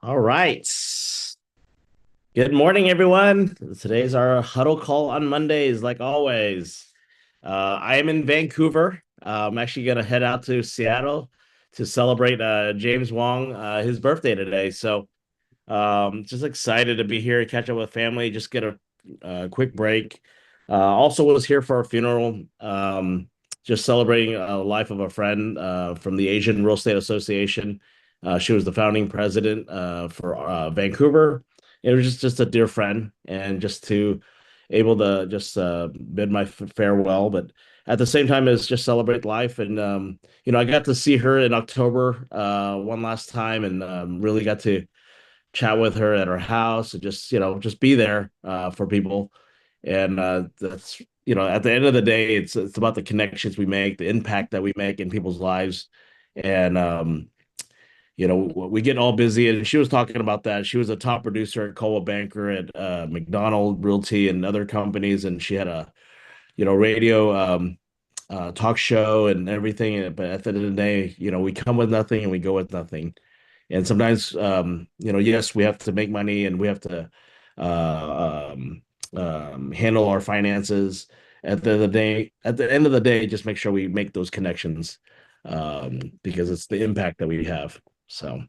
All right. Good morning, everyone. Today's our huddle call on Mondays, like always. I am in Vancouver. I'm actually going to head out to Seattle to celebrate James Wong, his birthday today. So, just excited to be here, catch up with family, just get a quick break. Also was here for a funeral, just celebrating a life of a friend from the Asian Real Estate Association. She was the founding president for Vancouver. It was just a dear friend, and just to able to just bid my farewell, but at the same time as just celebrate life. And I got to see her in October one last time, and really got to chat with her at her house and just be there for people. And that's at the end of the day, it's about the connections we make, the impact that we make in people's lives. And we get all busy. And she was talking about that. She was a top producer at Coldwell Banker, at McDonald Realty, and other companies, and she had a radio talk show and everything. But at the end of the day, we come with nothing and we go with nothing. And sometimes, yes, we have to make money and we have to handle our finances. At the end of the day, just make sure we make those connections, because it's the impact that we have. So,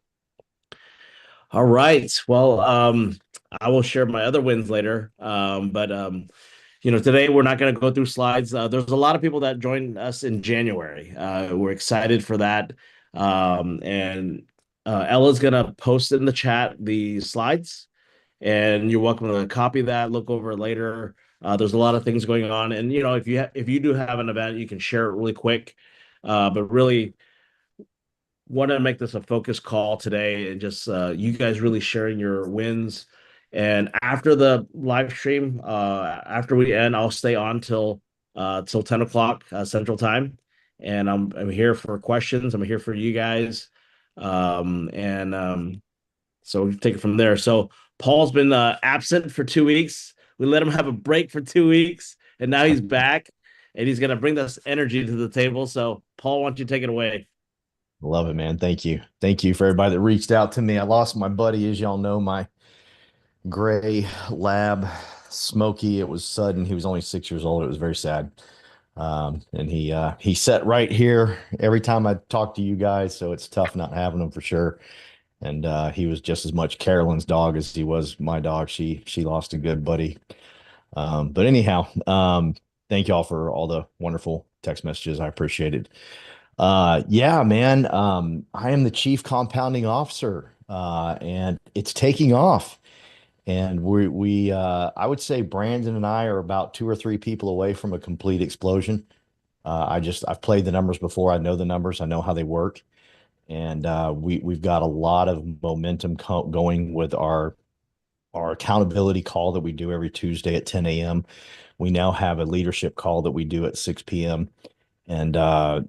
all right. Well, I will share my other wins later. But today we're not going to go through slides. There's a lot of people that joined us in January. We're excited for that. And Ella's going to post in the chat the slides, and you're welcome to copy that, look over it later. There's a lot of things going on. And, if you do have an event, you can share it really quick. But really, want to make this a focus call today, and just you guys really sharing your wins. And after the live stream, after we end, I'll stay on till 10 o'clock Central Time. And I'm here for questions. I'm here for you guys. And So we take it from there. So Paul's been absent for 2 weeks. We let him have a break for 2 weeks, and now he's back, and he's going to bring this energy to the table. So, Paul, why don't you take it away? Love it, man. Thank you. Thank you for everybody that reached out to me. I lost my buddy, as y'all know, my gray lab, Smokey. It was sudden. He was only 6 years old. It was very sad. And he sat right here every time I talk to you guys, so it's tough not having him for sure. And he was just as much Carolyn's dog as he was my dog. She lost a good buddy. But anyhow, thank y'all for all the wonderful text messages. I appreciate it. Yeah, man. I am the chief compounding officer, and it's taking off. And I would say Brandon and I are about two or three people away from a complete explosion. I've played the numbers before. I know the numbers. I know how they work. And we've got a lot of momentum going with our accountability call that we do every Tuesday at 10 a.m. We now have a leadership call that we do at 6 p.m. And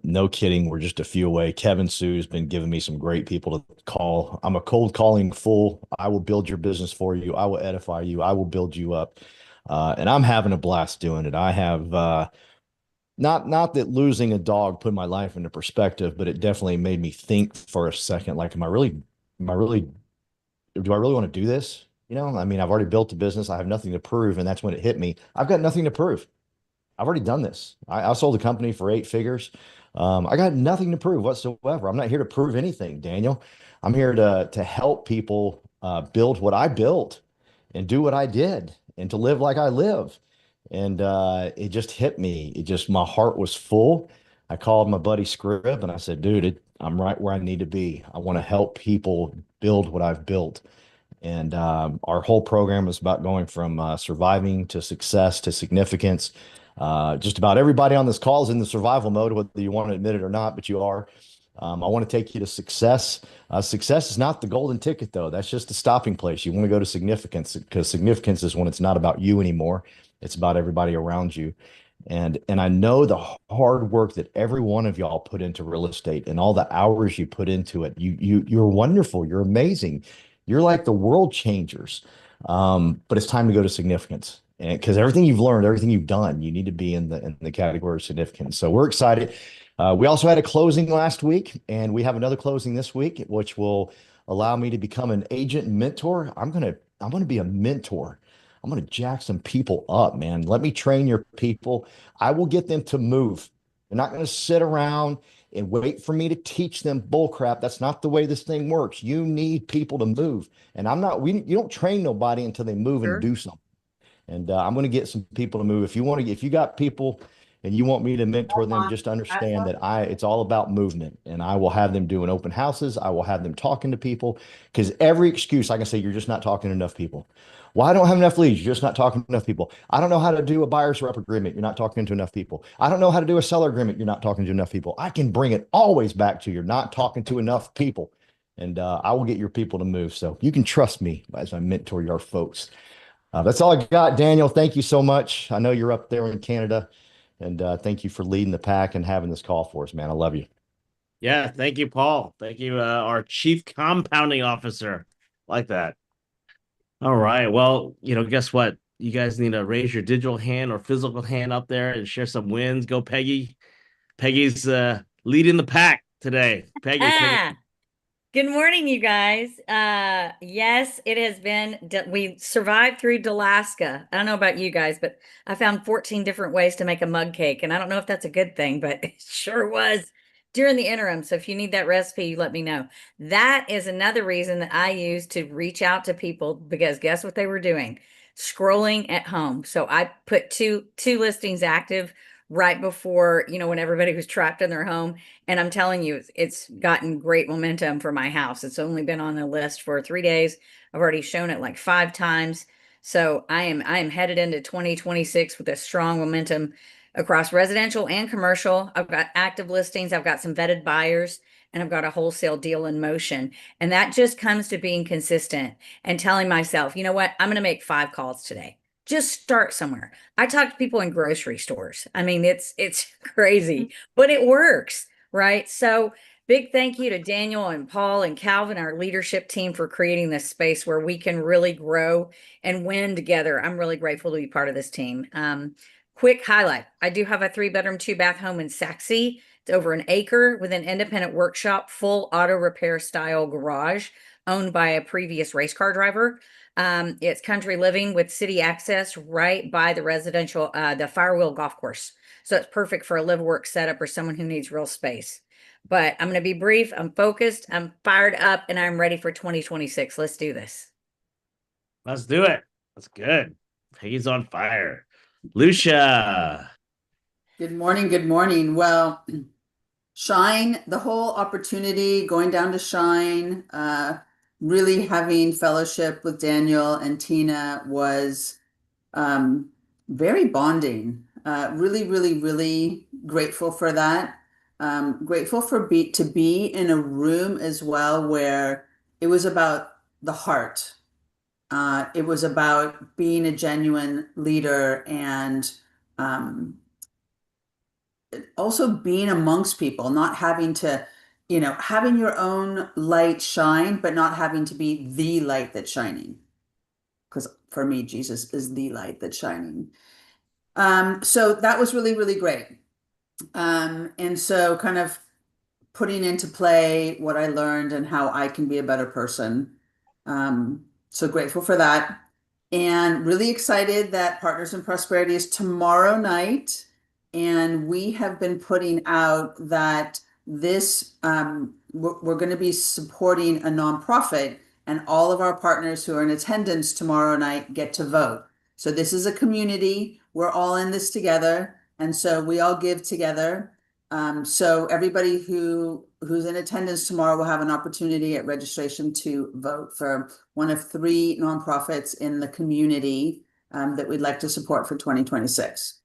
no kidding, we're just a few away. Kevin Sue's been giving me some great people to call. I'm a cold calling fool. I will build your business for you. I will edify you. I will build you up. And I'm having a blast doing it. I have not that losing a dog put my life into perspective, but it definitely made me think for a second, like, am I really, do I really want to do this? I mean, I've already built a business. I have nothing to prove. And that's when it hit me. I've got nothing to prove. I've already done this. I sold a company for 8 figures. I got nothing to prove whatsoever. I'm not here to prove anything, Daniel. I'm here to help people build what I built and do what I did and to live like I live. And it just hit me. My heart was full. I called my buddy Scrib and I said, dude, I'm right where I need to be. I want to help people build what I've built. And our whole program is about going from surviving to success to significance. Just about everybody on this call is in the survival mode, whether you want to admit it or not, but you are. I want to take you to success. Success is not the golden ticket, though. That's just the stopping place. You want to go to significance, because significance is when it's not about you anymore. It's about everybody around you. And I know the hard work that every one of y'all put into real estate and all the hours you put into it. You're wonderful. You're amazing. You're like the world changers. But it's time to go to significance. And because everything you've learned, everything you've done, you need to be in the category of significance. So we're excited. We also had a closing last week, and we have another closing this week, which will allow me to become an agent mentor, I'm gonna be a mentor. I'm gonna jack some people up, man. Let me train your people. I will get them to move. They're not gonna sit around and wait for me to teach them bull crap. That's not the way this thing works. You need people to move. And I'm not, you don't train nobody until they move and Sure. do something. And I'm going to get some people to move. If you got people and you want me to mentor them, just understand that it's all about movement. And I will have them doing open houses. I will have them talking to people because every excuse I can say, you're just not talking to enough people. Well, I don't have enough leads. You're just not talking to enough people. I don't know how to do a buyer's rep agreement. You're not talking to enough people. I don't know how to do a seller agreement. You're not talking to enough people. I can bring it always back to you're not talking to enough people. And I will get your people to move. So you can trust me as I mentor your folks. That's all I got, Daniel. Thank you so much. I know you're up there in Canada, and thank you for leading the pack and having this call for us, man. I love you. Yeah, thank you, Paul. Thank you, our chief compounding officer. Like that. All right. Well, guess what? You guys need to raise your digital hand or physical hand up there and share some wins. Go, Peggy. Peggy's leading the pack today. Peggy, take it. Ah, good morning, you guys. Yes, it has been, we survived through Alaska. I don't know about you guys, but I found 14 different ways to make a mug cake. And I don't know if that's a good thing, but it sure was during the interim. So if you need that recipe, you let me know. That is another reason that I use to reach out to people because guess what they were doing? Scrolling at home. So I put two listings active right before, when everybody was trapped in their home. And I'm telling you, it's gotten great momentum for my house. It's only been on the list for 3 days. I've already shown it like 5 times. So I am headed into 2026 with a strong momentum across residential and commercial. I've got active listings, I've got some vetted buyers, and I've got a wholesale deal in motion. And that just comes to being consistent and telling myself, you know what, I'm going to make 5 calls today. Just start somewhere. I talk to people in grocery stores. I mean, it's crazy, but it works, right? So big thank you to Daniel and Paul and Calvin, our leadership team, for creating this space where we can really grow and win together. I'm really grateful to be part of this team. Quick highlight. I do have a 3 bedroom, 2 bath home in Saxe. It's over an acre with an independent workshop, full auto repair style garage owned by a previous race car driver. It's country living with city access right by the residential, the Firewheel golf course. So it's perfect for a live work setup or someone who needs real space. But I'm going to be brief. I'm focused. I'm fired up and I'm ready for 2026. Let's do this. Let's do it. That's good. Peggy's on fire. Lucia. Good morning. Good morning. Well, Shine, the whole opportunity going down to Shine, really having fellowship with Daniel and Tina was very bonding. Really, really, really grateful for that. Grateful for to be in a room as well where it was about the heart. It was about being a genuine leader and also being amongst people, not having to, having your own light shine, but not having to be the light that's shining. Because for me, Jesus is the light that's shining. So that was really, really great. And so kind of putting into play what I learned and how I can be a better person. So grateful for that. And really excited that Partners in Prosperity is tomorrow night. And we have been putting out that we're going to be supporting a nonprofit, and all of our partners who are in attendance tomorrow night get to vote. So this is a community. We're all in this together. And so we all give together. So everybody who's in attendance tomorrow will have an opportunity at registration to vote for one of 3 nonprofits in the community that we'd like to support for 2026.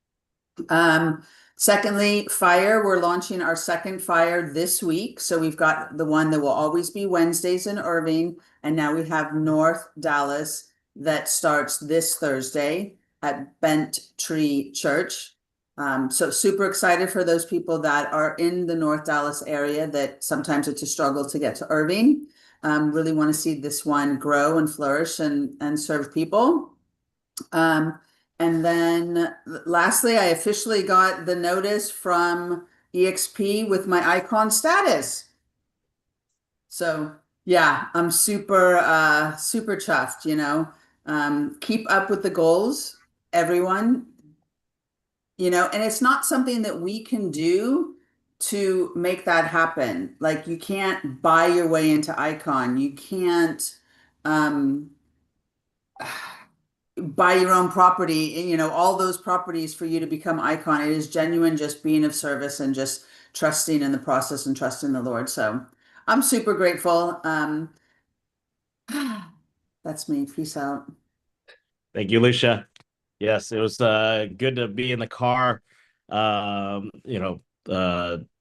Secondly, fire, we're launching our second fire this week. So we've got the one that will always be Wednesdays in Irving, and now we have North Dallas that starts this Thursday at Bent Tree Church. So super excited for those people that are in the North Dallas area that sometimes it's a struggle to get to Irving. Really want to see this one grow and flourish and serve people. And then lastly, I officially got the notice from EXP with my icon status. So Yeah, I'm super chuffed, you know. Keep up with the goals, everyone, you know, and it's not something that we can do to make that happen. Like you can't buy your way into icon. You can't um buy your own property, and you know, all those properties for you to become icon. It is genuine just being of service and just trusting in the process and trusting the Lord. So I'm super grateful. That's me. Peace out. Thank you, Lucia. Yes, it was good to be in the car,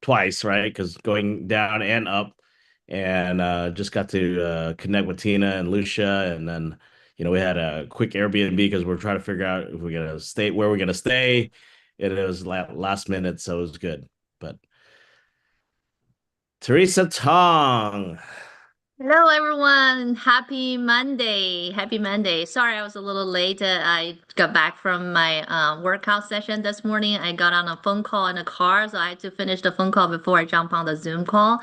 twice, right? Because going down and up, and just got to connect with Tina and Lucia, and then we had a quick Airbnb because we're trying to figure out if we're gonna stay where we're gonna stay, and it was last minute, so it was good. But Teresa Tong, Hello, everyone. Happy Monday. Happy Monday. Sorry, I was a little late. I got back from my workout session this morning. I got on a phone call in the car, so I had to finish the phone call before I jump on the Zoom call.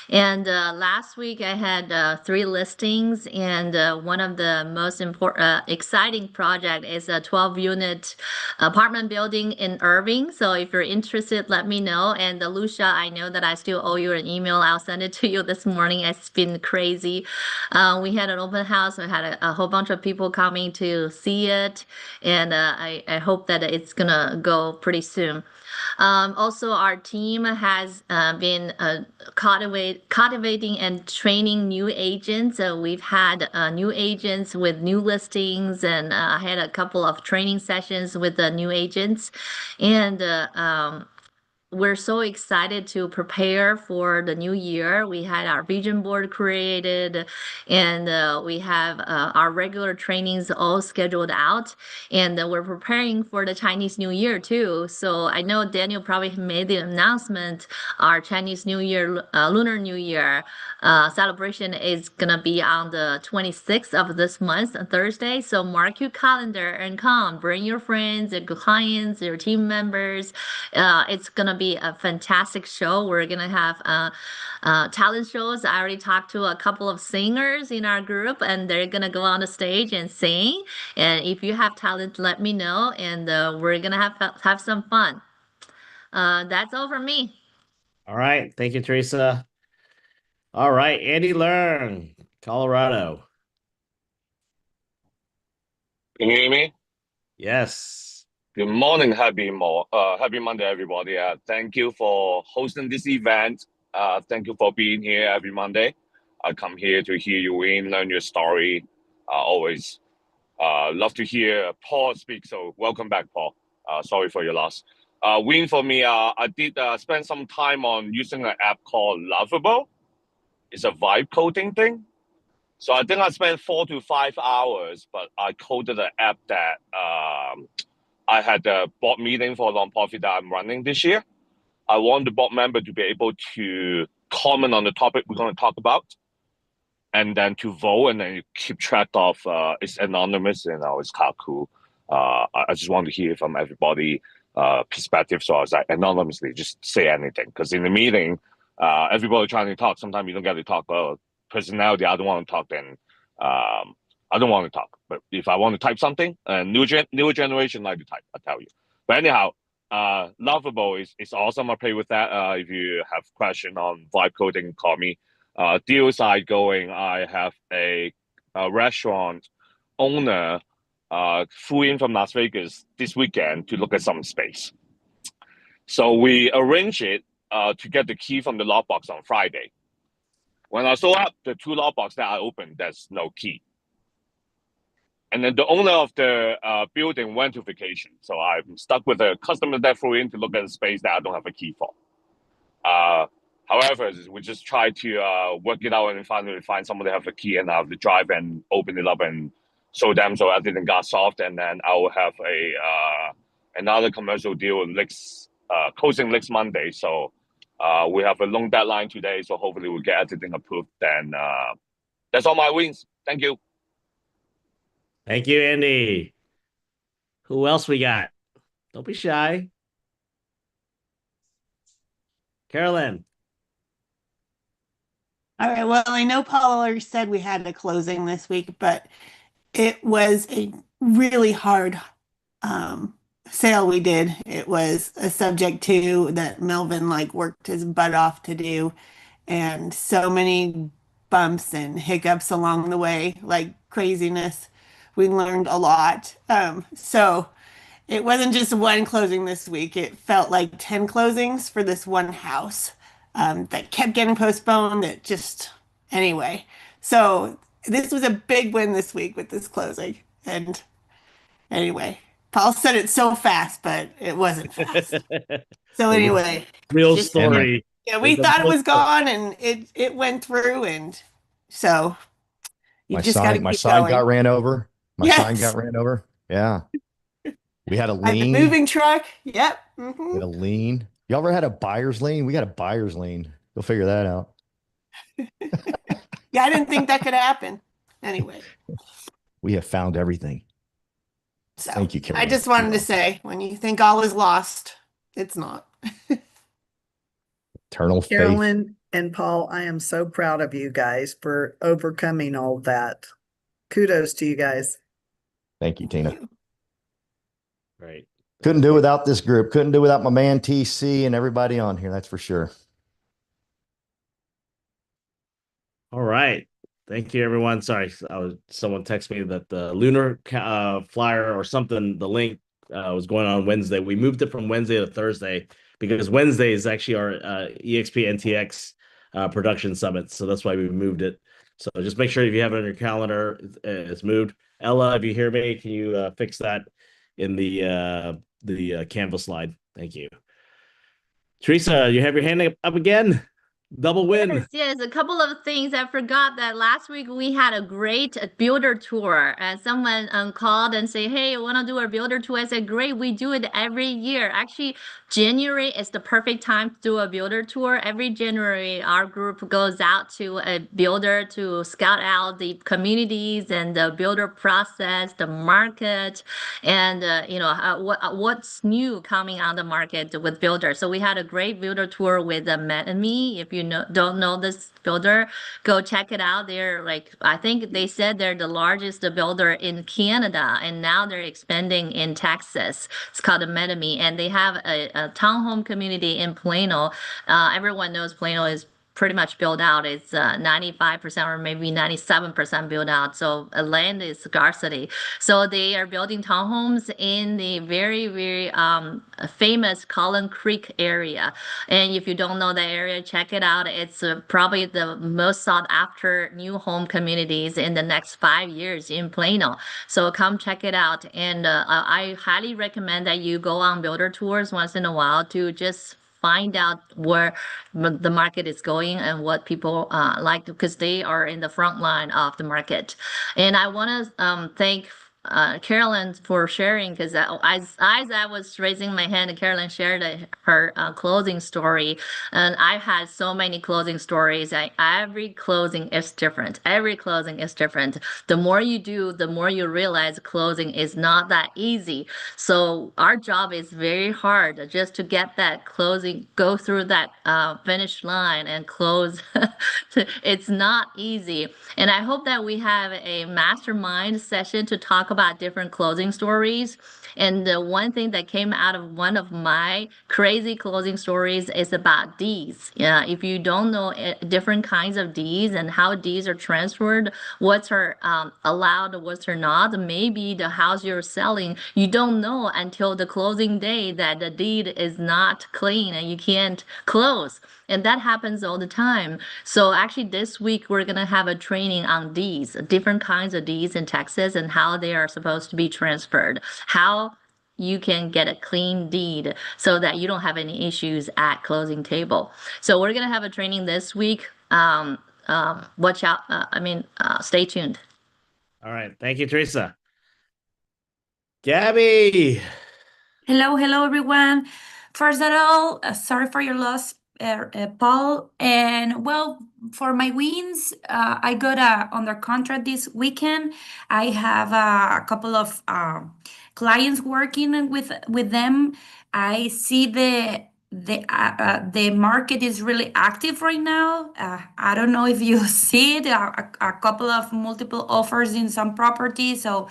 And last week I had three listings, and one of the most important, exciting project is a 12-unit apartment building in Irving. So if you're interested, let me know. And Lucia, I know that I still owe you an email. I'll send it to you this morning. It's been crazy. We had an open house. We had a whole bunch of people coming to see it, and I hope that it's gonna go pretty soon. Also, our team has been cultivating and training new agents. We've had new agents with new listings, and I had a couple of training sessions with the new agents. And we're so excited to prepare for the new year. We had our vision board created, and we have our regular trainings all scheduled out. And we're preparing for the Chinese New Year too. So I know Daniel probably made the announcement. Our Chinese New Year, Lunar New Year celebration is gonna be on the 26th of this month, Thursday. So mark your calendar and come. Bring your friends, your clients, your team members. It's gonna be a fantastic show. We're gonna have talent shows. I already talked to a couple of singers in our group, and they're gonna go on the stage and sing. And if you have talent, let me know, and we're gonna have some fun. That's all from me. all right, thank you, Teresa. All right, Andy Learn, Colorado. Can you hear me? Yes. Good morning, happy Monday, everybody. Thank you for hosting this event. Thank you for being here every Monday. I come here to hear you win, learn your story. Always love to hear Paul speak. So welcome back, Paul. Sorry for your loss. Win for me. I did spend some time on using an app called Lovable. It's a vibe coding thing. So I think I spent 4 to 5 hours, but I coded an app that I had a board meeting for a nonprofit that I'm running this year. I want the board member to be able to comment on the topic we're going to talk about, and then to vote, and then you keep track of. It's anonymous, and it's kind of cool. I just want to hear from everybody perspective. So I was like, anonymously, just say anything, because in the meeting, everybody trying to talk. Sometimes you don't get to talk about personality. I don't want to talk. Then I don't want to talk. But if I want to type something, newer generation like to type. I tell you. But anyhow, Lovable is awesome. I play with that. If you have question on vibe coding, call me. Deal side going, I have a restaurant owner flew in from Las Vegas this weekend to look at some space. So we arranged it to get the key from the lockbox on Friday. When I saw up the two lockbox that I opened, there's no key. And then the owner of the building went to vacation. So I'm stuck with a customer that flew in to look at a space that I don't have a key for. However, we just try to work it out and finally find someone to have a key, and I have to drive and open it up and show them, so everything got solved. And then I will have another commercial deal next closing next Monday. So we have a long deadline today, so hopefully we'll get everything approved. Then that's all my wins. Thank you. Thank you, Andy. Who else we got? Don't be shy. Carolyn. All right. Well, I know Paul already said we had a closing this week, but it was a really hard um, sale we did. It was a subject to that Melvin like worked his butt off to do, and so many bumps and hiccups along the way, like craziness. We learned a lot. So it wasn't just one closing this week. It felt like 10 closings for this one house that kept getting postponed. That just, anyway. So this was a big win this week with this closing. And anyway, Paul said it so fast, but it wasn't fast. So anyway, Real just Emma, story. yeah, we It's a thought it real was story. gone and it went through, and so you my just got to sign, my keep sign got going. ran over. My sign got Yes, ran over. Yeah. We had a by the lien. moving truck. Yep. We had a lien. You ever had a buyer's lien? We got a buyer's lien. Go figure that out. Yeah, I didn't think that could happen. Anyway, We have found everything. so Thank you, I Carolyn. just You're wanted to welcome. say, when you think all is lost, it's not. Eternal faith. Carolyn and Paul, I am so proud of you guys for overcoming all that. Kudos to you guys. Thank you, Tina. Right. Couldn't do without this group. Couldn't do without my man TC and everybody on here. That's for sure. All right. Thank you, everyone. Sorry, someone texted me that the lunar flyer or something, the link was going on Wednesday. We moved it from Wednesday to Thursday because Wednesday is actually our EXP NTX production summit. So that's why we moved it. So just make sure if you have it on your calendar, it's moved. Ella, if you hear me, can you fix that in the Canvas slide? Thank you. Teresa, you have your hand up again. Double win. Yes, a couple of things. I forgot that last week we had a great builder tour, and someone called and say, "Hey, I want to do a builder tour." I said, "Great, we do it every year." Actually, January is the perfect time to do a builder tour. Every January, our group goes out to a builder to scout out the communities and the builder process, the market, and what's new coming on the market with builders. So we had a great builder tour with Matt and me. If you don't know this builder, go check it out. They're like, I think they said they're the largest builder in Canada, and now they're expanding in Texas. It's called Metami, and they have a townhome community in Plano. Everyone knows Plano is pretty much built out. It's 95% or maybe 97% built out. So land is scarcity. So they are building townhomes in the very, very famous Collin Creek area. And if you don't know that area, check it out. It's probably the most sought after new home communities in the next 5 years in Plano. So come check it out. And I highly recommend that you go on builder tours once in a while to just find out where the market is going and what people like, because they are in the front line of the market. And I want to thank Carolyn for sharing, because as I was raising my hand, Carolyn shared her closing story, and I've had so many closing stories. Every closing is different. Every closing is different. The more you do, the more you realize closing is not that easy. So our job is very hard just to get that closing, go through that finish line and close. It's not easy. And I hope that we have a mastermind session to talk about different closing stories. And the one thing that came out of one of my crazy closing stories is about deeds. Yeah, if you don't know different kinds of deeds and how deeds are transferred, what's are allowed, what's are not, maybe the house you're selling, you don't know until the closing day that the deed is not clean and you can't close. And that happens all the time. So actually this week we're going to have a training on deeds, different kinds of deeds in Texas and how they are supposed to be transferred, how you can get a clean deed so that you don't have any issues at closing table. So we're going to have a training this week. Watch out. Stay tuned. All right. Thank you, Teresa. Gabby. Hello, everyone. First of all, sorry for your loss, Paul. And well, for my wins, I got under contract this weekend. I have a couple of clients working with them. I see the market is really active right now. I don't know if you see it, a couple of multiple offers in some properties. So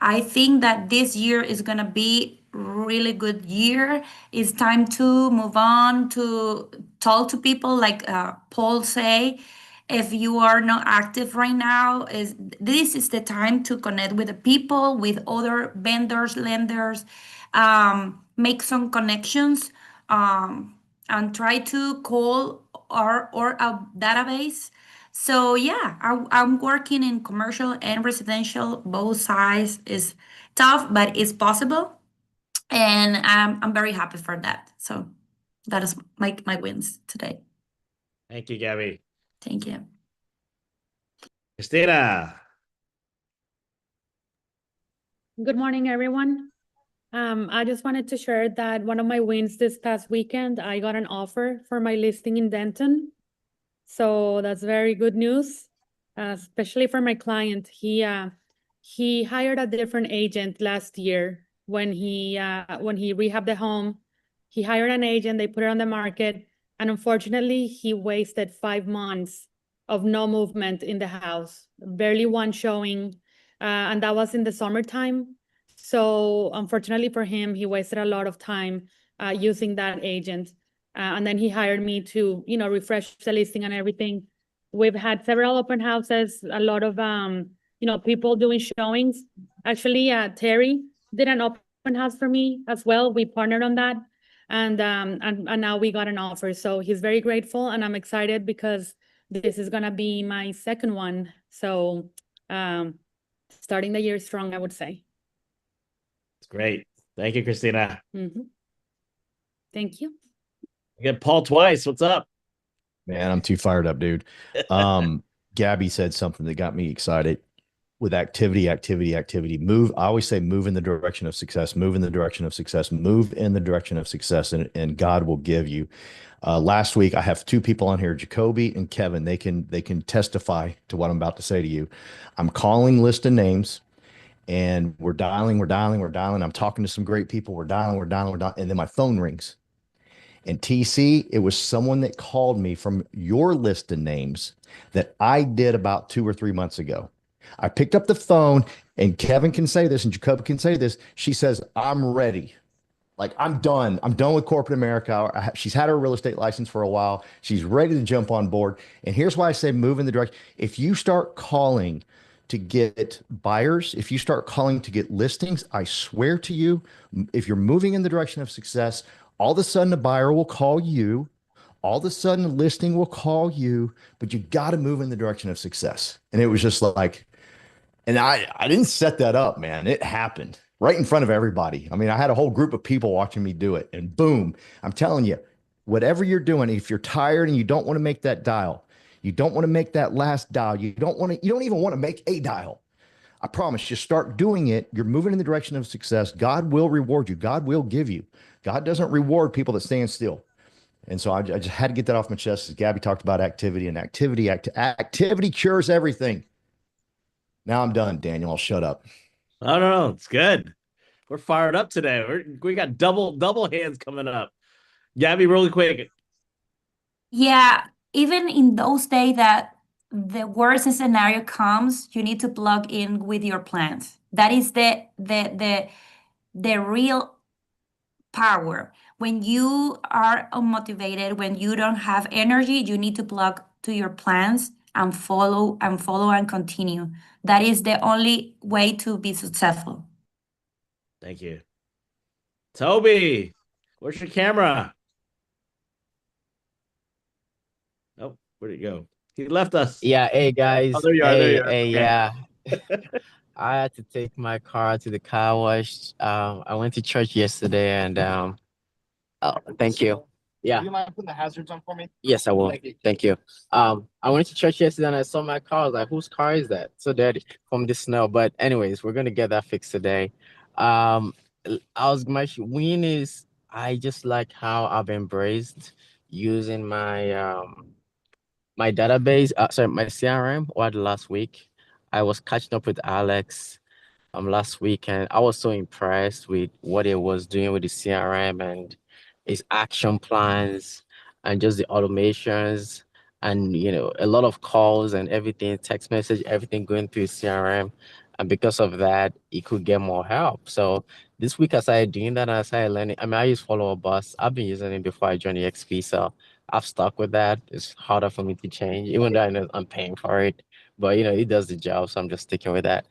I think that this year is gonna be really good year. It's time to move on to talk to people, like Paul say. If you are not active right now, is this is the time to connect with the people, with other vendors, lenders, make some connections, and try to call or a database. So yeah, I'm working in commercial and residential. Both sides is tough, but it's possible, and I'm very happy for that. So that is my wins today. Thank you, Gabby. Thank you. Christina. Good morning, everyone. I just wanted to share that one of my wins this past weekend, I got an offer for my listing in Denton. So that's very good news, especially for my client. He hired a different agent last year when he rehabbed the home. He hired an agent, they put it on the market, and unfortunately, he wasted 5 months of no movement in the house, barely one showing, and that was in the summertime. So unfortunately for him, he wasted a lot of time using that agent. And then he hired me to, refresh the listing and everything. We've had several open houses, a lot of, people doing showings. Actually, Terry did an open house for me as well. We partnered on that. And now we got an offer. So he's very grateful, and I'm excited because this is gonna be my second one. So starting the year strong, I would say. It's great. Thank you, Christina. Thank you. I get Paul twice. What's up? Man, I'm too fired up, dude. Gabby said something that got me excited. With activity, move. I always say move in the direction of success, move in the direction of success, move in the direction of success, and God will give you. Last week, I have two people on here, Jacoby and Kevin. They can testify to what I'm about to say to you. I'm calling list of names, and we're dialing. I'm talking to some great people. We're dialing, and then my phone rings. And TC, it was someone that called me from your list of names that I did about 2 or 3 months ago. I picked up the phone, and Kevin can say this and Jacob can say this. She says, I'm ready. Like, I'm done. I'm done with corporate America. She's had her real estate license for a while. She's ready to jump on board. And here's why I say move in the direction. If you start calling to get buyers, if you start calling to get listings, I swear to you, if you're moving in the direction of success, all of a sudden a buyer will call you. All of a sudden a listing will call you, but you got to move in the direction of success. And it was just like, and I didn't set that up, man. It happened right in front of everybody. I mean, I had a whole group of people watching me do it, and boom, I'm telling you, whatever you're doing, if you're tired and you don't want to make that dial, you don't want to make that last dial, you don't even want to make a dial. I promise you, start doing it. You're moving in the direction of success. God will reward you. God will give you. God doesn't reward people that stand still. And so I just had to get that off my chest. As Gabby talked about activity, and activity cures everything. Now I'm done, Daniel. I'll shut up. No. It's good. We're fired up today. We got double hands coming up. Gabby, really quick. Yeah, even in those days that the worst scenario comes, you need to plug in with your plans. That is the real power. When you are unmotivated, when you don't have energy, you need to plug to your plans and follow and continue. That is the only way to be successful. Thank you. Toby, where's your camera? Oh, where'd he go? He left us. Yeah, hey guys. Oh, there you are. There you are. Hey, Okay. yeah. I had to take my car to the car wash. I went to church yesterday, and oh, thank you. Yeah. Do you mind putting the hazards on for me? Yes, I will. Thank you. I went to church yesterday and I saw my car. I was like, whose car is that? So dirty from the snow. But anyways, we're gonna get that fixed today. My win is I just like how I've embraced using my database, sorry, my CRM over the last week. I was catching up with Alex last week, and I was so impressed with what it was doing with the CRM, and is action plans and just the automations and a lot of calls and everything, text message, everything going through CRM. And because of that, it could get more help. So this week I started doing that and I started learning. I mean, I use Follow Up Boss. I've been using it before I joined the XP, so I've stuck with that. It's harder for me to change, even though I know I'm paying for it. But it does the job, so I'm just sticking with that.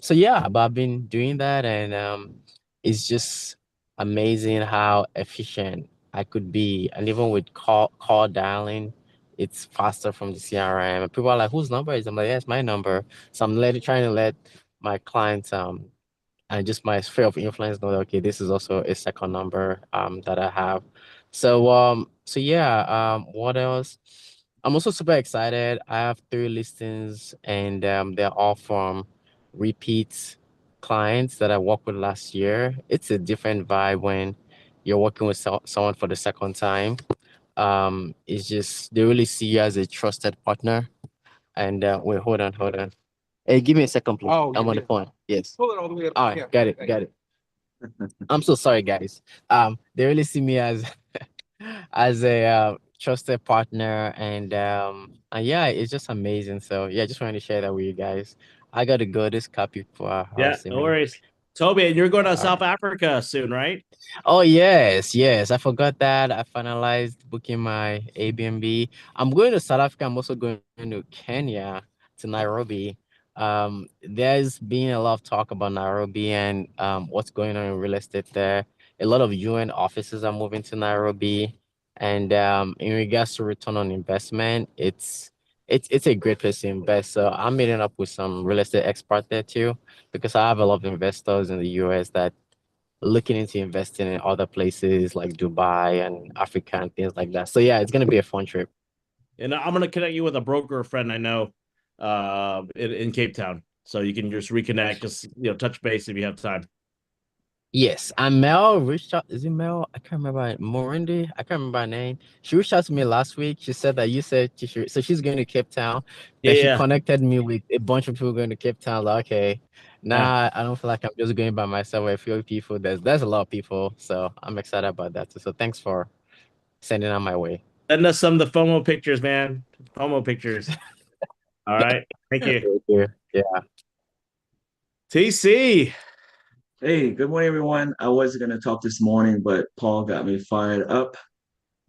So yeah, but I've been doing that, and it's just amazing how efficient I could be. And even with call dialing, it's faster from the CRM. And people are like, "Whose number is it?" I'm like, "Yeah, it's my number." So I'm trying to let my clients and just my sphere of influence know that, okay, this is also a second number that I have. So yeah, what else? I'm also super excited. I have 3 listings, and they're all from repeat clients that I worked with last year. It's a different vibe when you're working with someone for the second time. It's just they really see you as a trusted partner. And wait, hold on. Hey, give me a second, please. Oh, I'm yeah, on the yeah. phone. Yes. Pull it all the way up. All right, Yeah, got it, thank got you. it. I'm so sorry, guys. They really see me as as a trusted partner, and yeah, it's just amazing. So yeah, just wanted to share that with you guys. I gotta go. This copy for Yeah, harassing no me. worries. Toby, and you're going to All South right. Africa soon, right? Oh yes. I forgot that. I finalized booking my Airbnb. I'm going to South Africa. I'm also going to Kenya, to Nairobi. There's been a lot of talk about Nairobi and what's going on in real estate there. A lot of UN offices are moving to Nairobi. And in regards to return on investment, it's a great place to invest. So I'm meeting up with some real estate experts there too, because I have a lot of investors in the US that looking into investing in other places like Dubai and Africa and things like that. So yeah, it's gonna be a fun trip. And I'm going to connect you with a broker friend I know in Cape Town. So you can just reconnect, just touch base if you have time. Yes, and Mel reached out. Is it Mel? I can't remember. Morindi. I can't remember her name. She reached out to me last week. She said that you said she should, so she's going to Cape Town. Yeah, Then she yeah, connected me with a bunch of people going to Cape Town. Like, okay, yeah. now I don't feel like I'm just going by myself. With a few people. There's a lot of people, so I'm excited about that too. So thanks for sending out my way. Send us some of the FOMO pictures, man. FOMO pictures. All right. Thank you. Thank you. Yeah. TC. Hey, good morning, everyone. I was going to talk this morning, but Paul got me fired up.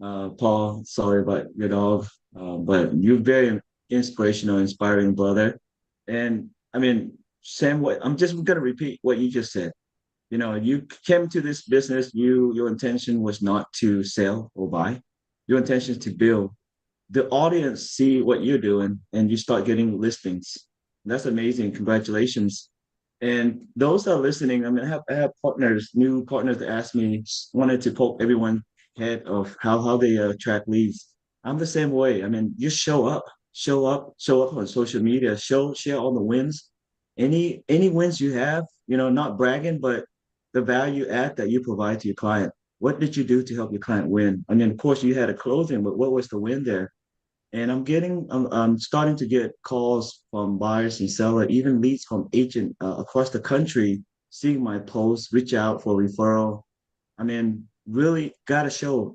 Paul, sorry about your dog, but you're very inspirational, inspiring brother. And I mean, Sam, what I'm just going to repeat what you just said. You came to this business, your intention was not to sell or buy. Your intention is to build. The audience see what you're doing and you start getting listings. That's amazing. Congratulations. And those that are listening, I mean, I have partners, new partners that ask me, wanted to poke everyone head of how they attract leads. I'm the same way. I mean, just show up on social media, share all the wins. Any wins you have, not bragging, but the value add that you provide to your client. What did you do to help your client win? I mean, of course, you had a closing, but what was the win there? And I'm starting to get calls from buyers and sellers, even leads from agent across the country, seeing my posts, reach out for referral. I mean, really gotta show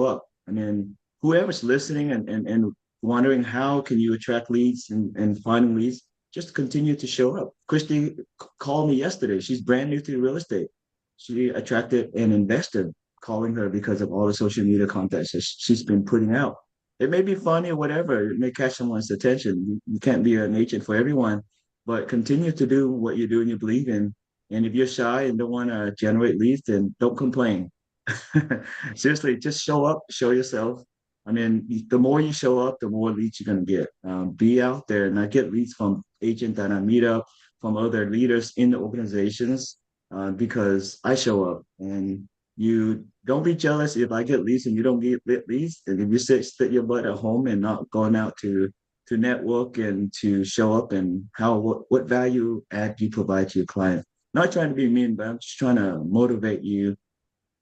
up. I mean, whoever's listening and wondering how can you attract leads and finding leads, just continue to show up. Christy called me yesterday. She's brand new to real estate. She attracted an investor calling her because of all the social media content that she's been putting out. It may be funny or whatever. It may catch someone's attention. You can't be an agent for everyone, but continue to do what you do and you believe in. And if you're shy and don't want to generate leads, then don't complain. Seriously, just show up, show yourself. I mean, the more you show up, the more leads you're going to get. Be out there, and I get leads from agents that I meet up, from other leaders in the organizations, because I show up. And you don't be jealous if I get leads and you don't get leads. And if you sit your butt at home and not going out to network and to show up, and what value add you provide to your client. Not trying to be mean, but I'm just trying to motivate you.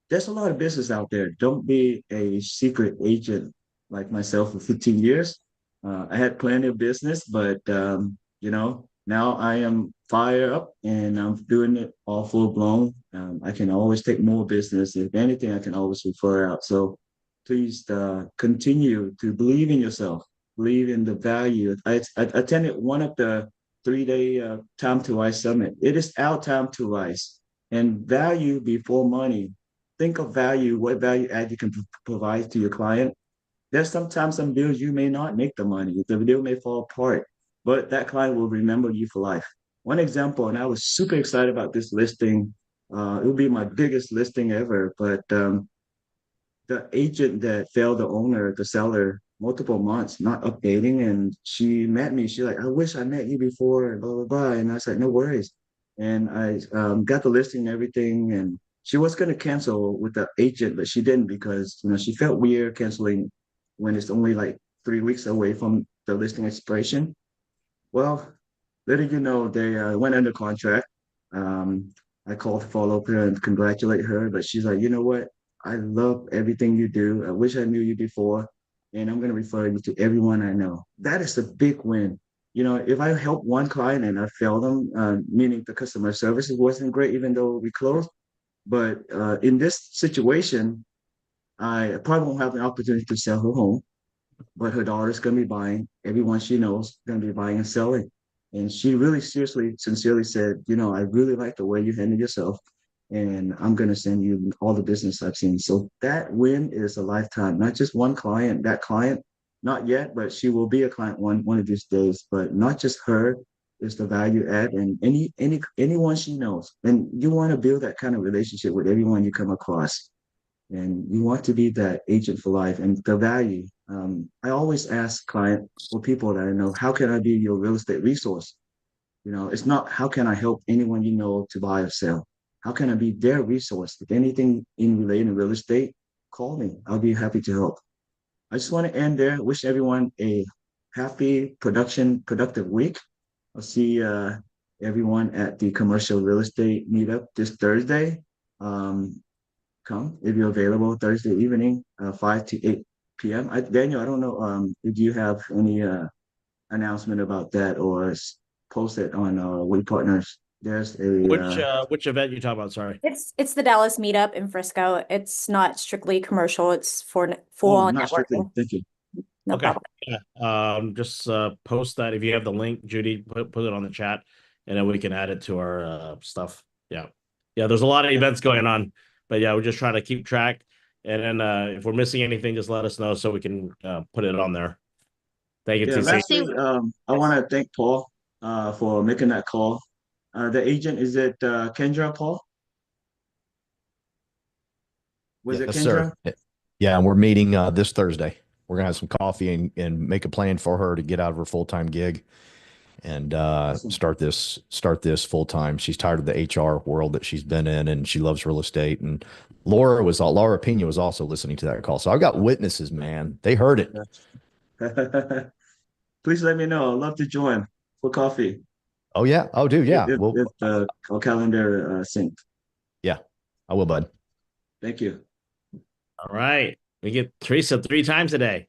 There's a lot of business out there. Don't be a secret agent like myself for 15 years. I had plenty of business, but Now I am fired up and I'm doing it all full blown. I can always take more business. If anything, I can always refer out. So please continue to believe in yourself, believe in the value. I attended one of the 3 day Time to Rise Summit. It is our time to rise and value before money. Think of value, what value add you can provide to your client. There's sometimes some deals you may not make the money. The deal may fall apart, but that client will remember you for life. One example, and I was super excited about this listing. It will be my biggest listing ever, but the agent that failed the owner, the seller, multiple months not updating, and she met me. She's like, "I wish I met you before," and blah blah blah. And I said, "No worries." And I got the listing and everything, and she was going to cancel with the agent, but she didn't because she felt weird canceling when it's only like 3 weeks away from the listing expiration. Well, letting you know, they went under contract. I called to follow up her and congratulate her, but she's like, you know what? I love everything you do. I wish I knew you before, and I'm going to refer you to everyone I know. That is a big win. If I help one client and I fail them, meaning the customer service wasn't great, even though we closed. But in this situation, I probably won't have the opportunity to sell her home, but her daughter's going to be buying. Everyone she knows going to be buying and selling. And she really seriously, sincerely said, I really like the way you handle yourself. And I'm going to send you all the business I've seen. So that win is a lifetime, not just one client, that client, not yet, but she will be a client one of these days. But not just her is the value add and anyone she knows. And you want to build that kind of relationship with everyone you come across, and you want to be that agent for life and the value. I always ask client or people that I know, how can I be your real estate resource? It's not how can I help anyone you know to buy or sell. How can I be their resource? If anything in related to real estate, call me. I'll be happy to help. I just want to end there. Wish everyone a happy productive week. I'll see everyone at the commercial real estate meetup this Thursday. Um, Come if you're available Thursday evening, 5 to 8 p.m. Daniel, I don't know if you have any announcement about that or post it on We Partners. There's a Which event you talking about? Sorry. It's the Dallas meetup in Frisco. It's not strictly commercial. It's for full not strictly. networking. Thank you. No Okay. problem. Yeah. Just post that if you have the link, Judy. Put it on the chat, and then we can add it to our stuff. Yeah. There's a lot of events going on, but yeah, we're just trying to keep track. And then if we're missing anything, just let us know so we can put it on there. Thank you, Yeah. TC. Lastly, I want to thank Paul for making that call. The agent, is it Kendra, Paul? Was it Yes, Kendra? sir. Yeah, and we're meeting this Thursday. We're gonna have some coffee and make a plan for her to get out of her full-time gig and Awesome. start this full time. She's tired of the HR world that she's been in, and she loves real estate. And Laura Pena was also listening to that call. So I've got witnesses, man. They heard it. Please let me know. I'd love to join for coffee. Oh yeah. Oh dude, yeah. If our calendar synced. Yeah, I will, bud. Thank you. All right. We get Teresa 3 times today.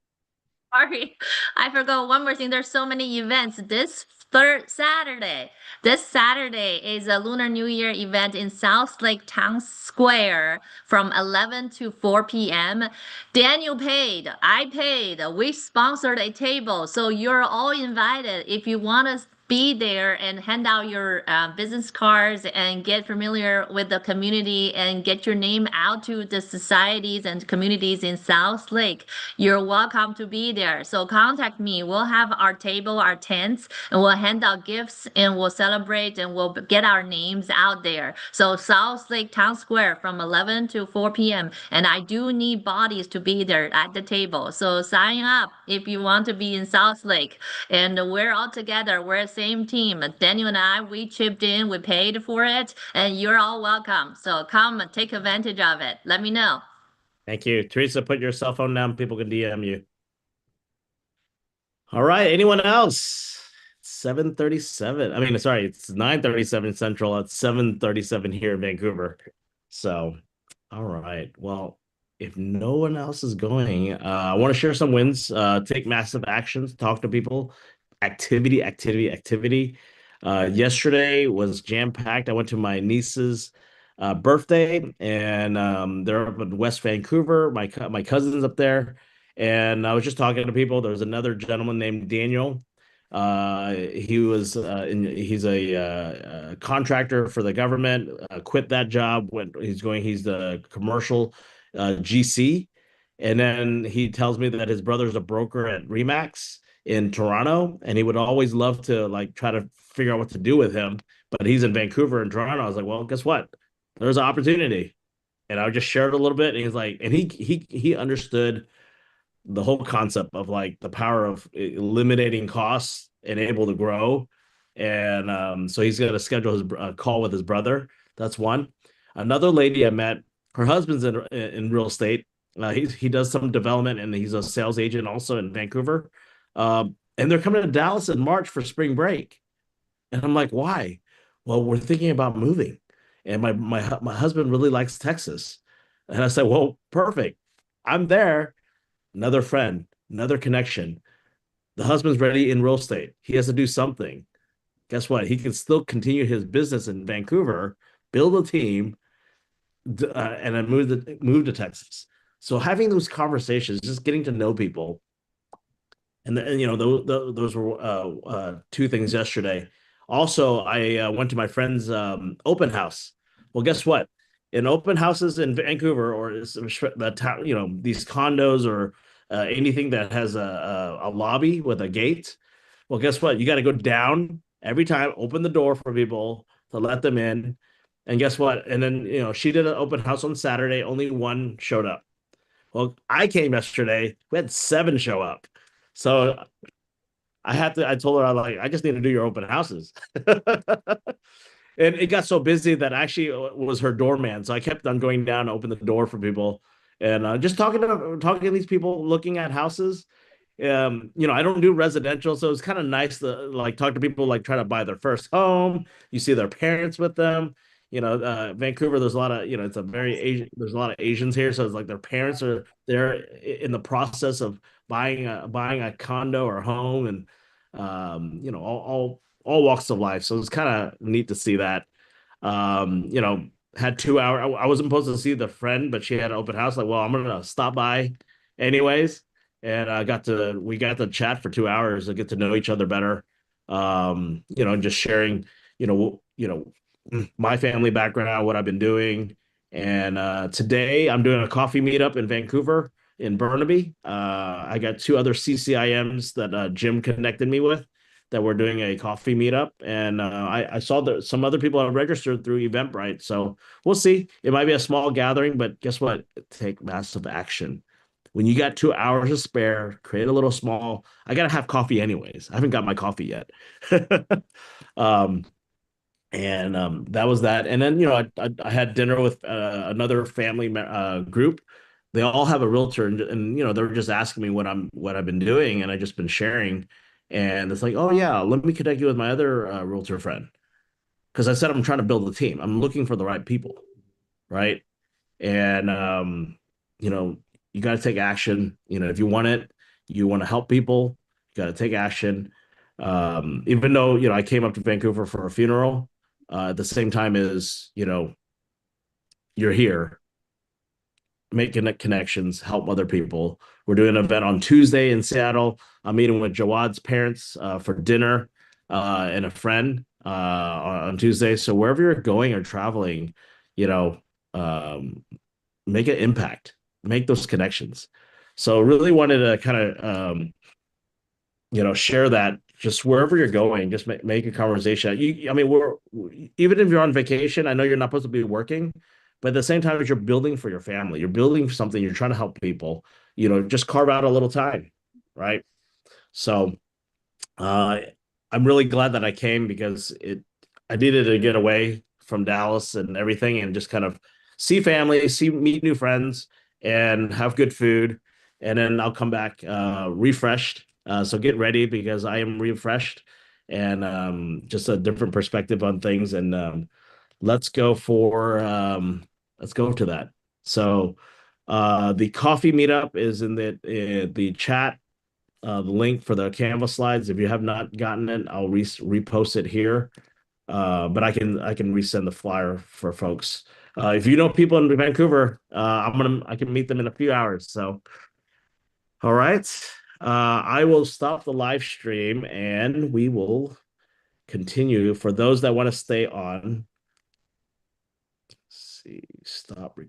Sorry, I forgot one more thing. There's so many events this third Saturday. This Saturday is a Lunar New Year event in South Lake Town Square from 11 to 4 p.m. Daniel paid, I paid, we sponsored a table. So you're all invited if you want to be there and hand out your business cards and get familiar with the community and get your name out to the societies and communities in South Lake. You're welcome to be there. So contact me. We'll have our table, our tents, and we'll hand out gifts and we'll celebrate and we'll get our names out there. So South Lake Town Square from 11 to 4 p.m. And I do need bodies to be there at the table. So sign up if you want to be in South Lake. And we're all together. We're a same team. Daniel and I, we chipped in, we paid for it, and you're all welcome. So come and take advantage of it. Let me know. Thank you. Teresa, put your cell phone down. People can DM you. All right. Anyone else? 7:37. I mean, sorry, it's 9:37 Central. It's 7:37 here in Vancouver. So, all right. Well, if no one else is going, I want to share some wins. Take massive actions. Talk to people. Activity. Yesterday was jam-packed. I went to my niece's birthday, and they're up in West Vancouver. My cousin's up there, and I was just talking to people. There was another gentleman named Daniel. He's a contractor for the government. Quit that job when he's the commercial GC, and then he tells me that his brother's a broker at Remax in Toronto, and he would always love to like try to figure out what to do with him, but he's in Vancouver and Toronto. I was like, well, guess what? There's an opportunity. And I just shared a little bit, and he's like, and he understood the whole concept of like the power of eliminating costs and able to grow. And so he's going to schedule his call with his brother. That's one. Another lady I met, her husband's in real estate. He does some development, and he's a sales agent also in Vancouver. And they're coming to Dallas in March for spring break. And I'm like, why? Well, we're thinking about moving. And my husband really likes Texas. And I said, well, perfect. I'm there. Another friend, another connection. The husband's ready in real estate. He has to do something. Guess what? He can still continue his business in Vancouver, build a team, and then move to Texas. So having those conversations, just getting to know people, and you know those were two things yesterday. Also, I went to my friend's open house. Well, guess what? In open houses in Vancouver, or the town, these condos or anything that has a lobby with a gate. Well, guess what? You got to go down every time, open the door for people to let them in. And guess what? And then she did an open house on Saturday. Only one showed up. Well, I came yesterday. We had seven show up. So I told her, I just need to do your open houses. And it got so busy that I actually was her doorman. So I kept on going down to open the door for people and just talking to these people looking at houses. I don't do residential, so it's kind of nice to like talk to people like try to buy their first home. You see their parents with them. Vancouver, there's a lot of, it's a very Asian, there's a lot of Asians here. So it's like their parents are there in the process of buying a condo or home and all walks of life. So it's kind of neat to see that. Had 2 hours. I wasn't supposed to see the friend, but she had an open house. Like, well, I'm gonna stop by anyways. And we got to chat for 2 hours and get to know each other better. Just sharing, my family background, what I've been doing. And today I'm doing a coffee meetup in Vancouver in Burnaby. I got two other CCIMs that Jim connected me with that we're doing a coffee meetup. And I saw that some other people have registered through Eventbrite. So we'll see. It might be a small gathering, but guess what? Take massive action. When you got 2 hours to spare, create a little small. I gotta have coffee anyways. I haven't got my coffee yet. um, and that was that. And then I had dinner with another family group. They all have a realtor, and they were just asking me what I've been doing, and I just been sharing. And it's like, oh yeah, let me connect you with my other realtor friend, because I said I'm trying to build a team. I'm looking for the right people, right? And you know, you got to take action. If you want it, you want to help people, you got to take action. Even though I came up to Vancouver for a funeral, at the same time as you're here, making connections, help other people. We're doing an event on Tuesday in Seattle. I'm meeting with Jawad's parents for dinner and a friend on Tuesday. So wherever you're going or traveling, you know, um, make an impact, make those connections. So really wanted to kind of share that just wherever you're going, just make a conversation. I mean, even if you're on vacation, I know you're not supposed to be working, but at the same time, as you're building for your family, you're building something, you're trying to help people, just carve out a little time, right? So uh, I'm really glad that I came because I needed to get away from Dallas and everything and just kind of see family, meet new friends, and have good food. And then I'll come back refreshed. So get ready because I am refreshed and just a different perspective on things. And let's go let's go to that. So the coffee meetup is in the chat the link for the Canva slides. If you have not gotten it, I'll repost it here. But I can resend the flyer for folks. If you know people in Vancouver, I can meet them in a few hours. So, all right. I will stop the live stream and we will continue. For those that want to stay on, let's see, stop recording.